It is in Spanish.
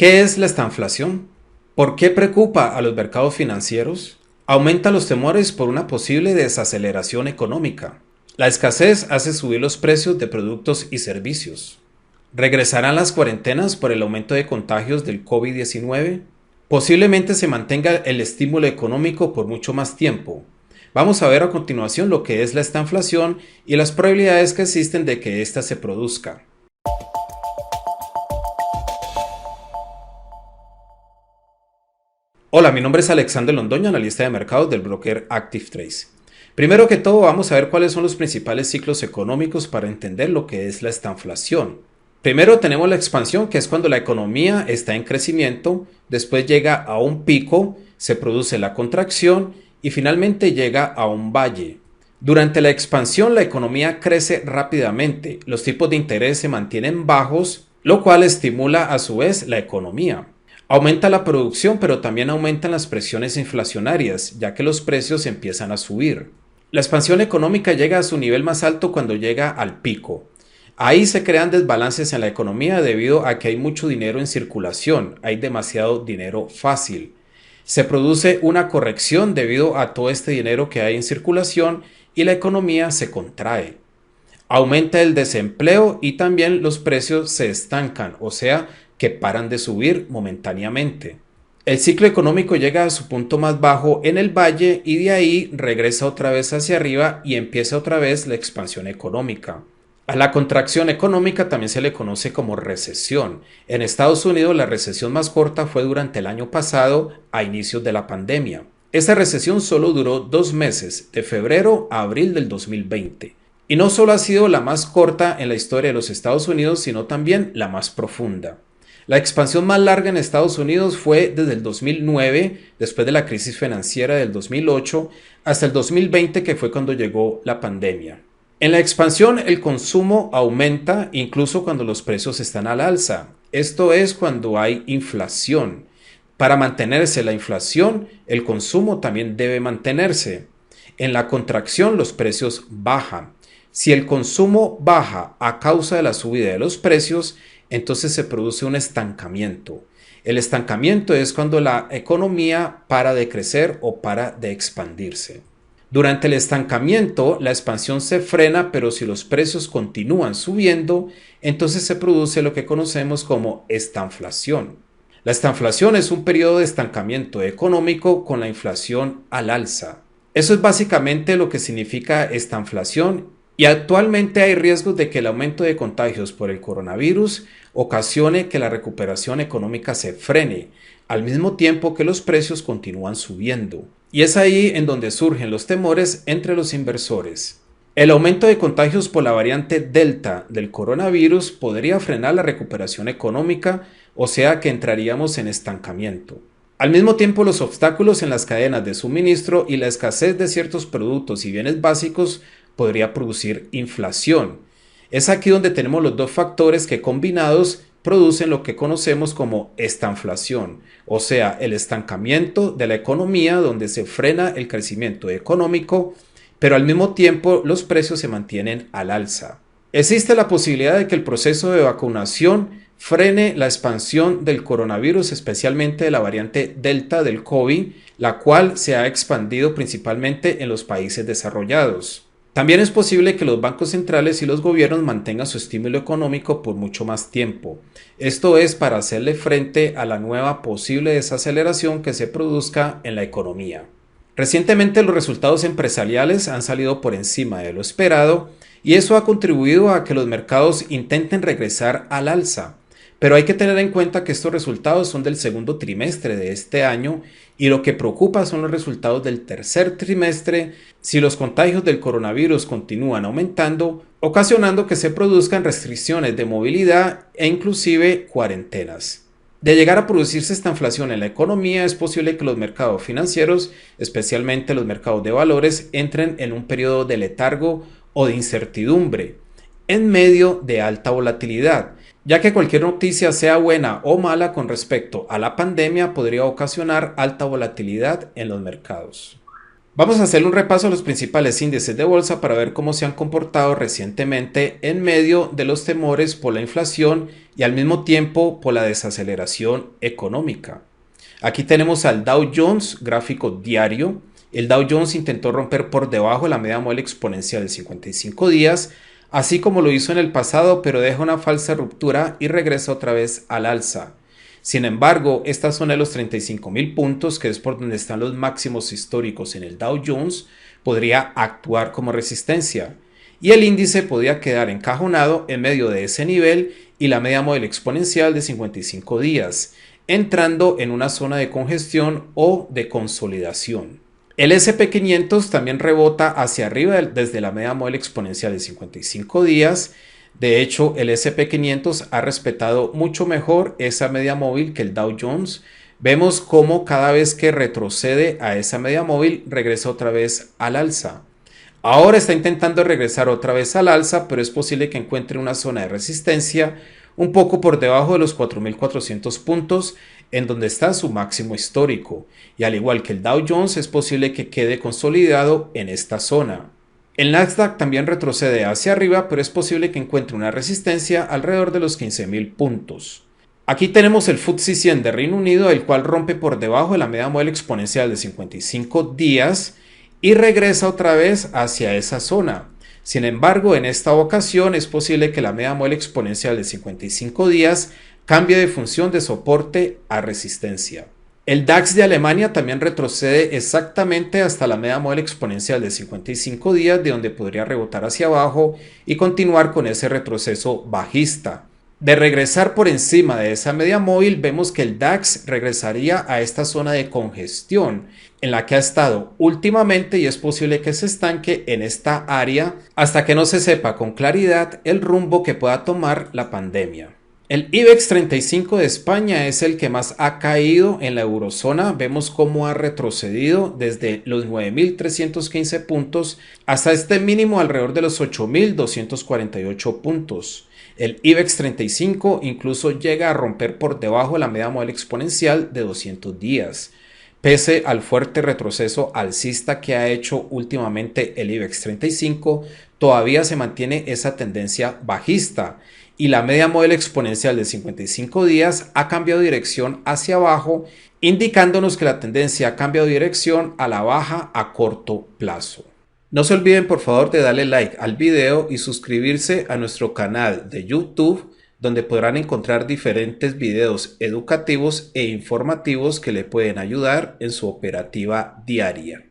¿Qué es la estanflación? ¿Por qué preocupa a los mercados financieros? Aumenta los temores por una posible desaceleración económica. La escasez hace subir los precios de productos y servicios. ¿Regresarán las cuarentenas por el aumento de contagios del COVID-19? Posiblemente se mantenga el estímulo económico por mucho más tiempo. Vamos a ver a continuación lo que es la estanflación y las probabilidades que existen de que ésta se produzca. Hola, mi nombre es Alexander Londoño, analista de mercados del broker Active Trace. Primero que todo, vamos a ver cuáles son los principales ciclos económicos para entender lo que es la estanflación. Primero tenemos la expansión, que es cuando la economía está en crecimiento, después llega a un pico, se produce la contracción y finalmente llega a un valle. Durante la expansión, la economía crece rápidamente, los tipos de interés se mantienen bajos, lo cual estimula a su vez la economía. Aumenta la producción, pero también aumentan las presiones inflacionarias, ya que los precios empiezan a subir. La expansión económica llega a su nivel más alto cuando llega al pico. Ahí se crean desbalances en la economía debido a que hay mucho dinero en circulación, hay demasiado dinero fácil. Se produce una corrección debido a todo este dinero que hay en circulación y la economía se contrae. Aumenta el desempleo y también los precios se estancan, o sea, que paran de subir momentáneamente. El ciclo económico llega a su punto más bajo en el valle y de ahí regresa otra vez hacia arriba y empieza otra vez la expansión económica. A la contracción económica también se le conoce como recesión. En Estados Unidos la recesión más corta fue durante el año pasado, a inicios de la pandemia. Esta recesión solo duró 2 meses, de febrero a abril del 2020. Y no solo ha sido la más corta en la historia de los Estados Unidos, sino también la más profunda. La expansión más larga en Estados Unidos fue desde el 2009, después de la crisis financiera del 2008, hasta el 2020, que fue cuando llegó la pandemia. En la expansión, el consumo aumenta incluso cuando los precios están al alza. Esto es cuando hay inflación. Para mantenerse la inflación, el consumo también debe mantenerse. En la contracción, los precios bajan. Si el consumo baja a causa de la subida de los precios, entonces se produce un estancamiento. El estancamiento es cuando la economía para de crecer o para de expandirse. Durante el estancamiento, la expansión se frena, pero si los precios continúan subiendo, entonces se produce lo que conocemos como estanflación. La estanflación es un periodo de estancamiento económico con la inflación al alza. Eso es básicamente lo que significa estanflación. Y actualmente hay riesgos de que el aumento de contagios por el coronavirus ocasione que la recuperación económica se frene, al mismo tiempo que los precios continúan subiendo. Y es ahí en donde surgen los temores entre los inversores. El aumento de contagios por la variante Delta del coronavirus podría frenar la recuperación económica, o sea que entraríamos en estancamiento. Al mismo tiempo, los obstáculos en las cadenas de suministro y la escasez de ciertos productos y bienes básicos podría producir inflación. Es aquí donde tenemos los dos factores que combinados producen lo que conocemos como estanflación, o sea, el estancamiento de la economía donde se frena el crecimiento económico, pero al mismo tiempo los precios se mantienen al alza. Existe la posibilidad de que el proceso de vacunación frene la expansión del coronavirus, especialmente de la variante Delta del COVID, la cual se ha expandido principalmente en los países desarrollados. También es posible que los bancos centrales y los gobiernos mantengan su estímulo económico por mucho más tiempo. Esto es para hacerle frente a la nueva posible desaceleración que se produzca en la economía. Recientemente los resultados empresariales han salido por encima de lo esperado y eso ha contribuido a que los mercados intenten regresar al alza. Pero hay que tener en cuenta que estos resultados son del segundo trimestre de este año y lo que preocupa son los resultados del tercer trimestre si los contagios del coronavirus continúan aumentando, ocasionando que se produzcan restricciones de movilidad e inclusive cuarentenas. De llegar a producirse esta inflación en la economía, es posible que los mercados financieros, especialmente los mercados de valores, entren en un periodo de letargo o de incertidumbre en medio de alta volatilidad, ya que cualquier noticia, sea buena o mala con respecto a la pandemia, podría ocasionar alta volatilidad en los mercados. Vamos a hacer un repaso a los principales índices de bolsa para ver cómo se han comportado recientemente en medio de los temores por la inflación y al mismo tiempo por la desaceleración económica. Aquí tenemos al Dow Jones, gráfico diario. El Dow Jones intentó romper por debajo de la media móvil exponencial de 55 días, así como lo hizo en el pasado, pero deja una falsa ruptura y regresa otra vez al alza. Sin embargo, esta zona de los 35.000 puntos, que es por donde están los máximos históricos en el Dow Jones, podría actuar como resistencia y el índice podría quedar encajonado en medio de ese nivel y la media móvil exponencial de 55 días, entrando en una zona de congestión o de consolidación. El SP500 también rebota hacia arriba desde la media móvil exponencial de 55 días. De hecho, el SP500 ha respetado mucho mejor esa media móvil que el Dow Jones. Vemos cómo cada vez que retrocede a esa media móvil regresa otra vez al alza. Ahora está intentando regresar otra vez al alza, pero es posible que encuentre una zona de resistencia un poco por debajo de los 4.400 puntos, en donde está su máximo histórico. Y al igual que el Dow Jones, es posible que quede consolidado en esta zona. El Nasdaq también retrocede hacia arriba, pero es posible que encuentre una resistencia alrededor de los 15.000 puntos. Aquí tenemos el FTSE 100 de Reino Unido, el cual rompe por debajo de la media móvil exponencial de 55 días y regresa otra vez hacia esa zona. Sin embargo, en esta ocasión es posible que la media móvil exponencial de 55 días cambie de función de soporte a resistencia. El DAX de Alemania también retrocede exactamente hasta la media móvil exponencial de 55 días, de donde podría rebotar hacia abajo y continuar con ese retroceso bajista. De regresar por encima de esa media móvil, vemos que el DAX regresaría a esta zona de congestión en la que ha estado últimamente y es posible que se estanque en esta área hasta que no se sepa con claridad el rumbo que pueda tomar la pandemia. El IBEX 35 de España es el que más ha caído en la eurozona. Vemos cómo ha retrocedido desde los 9.315 puntos hasta este mínimo alrededor de los 8.248 puntos. El IBEX 35 incluso llega a romper por debajo de la media móvil exponencial de 200 días. Pese al fuerte retroceso alcista que ha hecho últimamente el IBEX 35, todavía se mantiene esa tendencia bajista y la media móvil exponencial de 55 días ha cambiado dirección hacia abajo, indicándonos que la tendencia ha cambiado dirección a la baja a corto plazo. No se olviden por favor de darle like al video y suscribirse a nuestro canal de YouTube, donde podrán encontrar diferentes videos educativos e informativos que le pueden ayudar en su operativa diaria.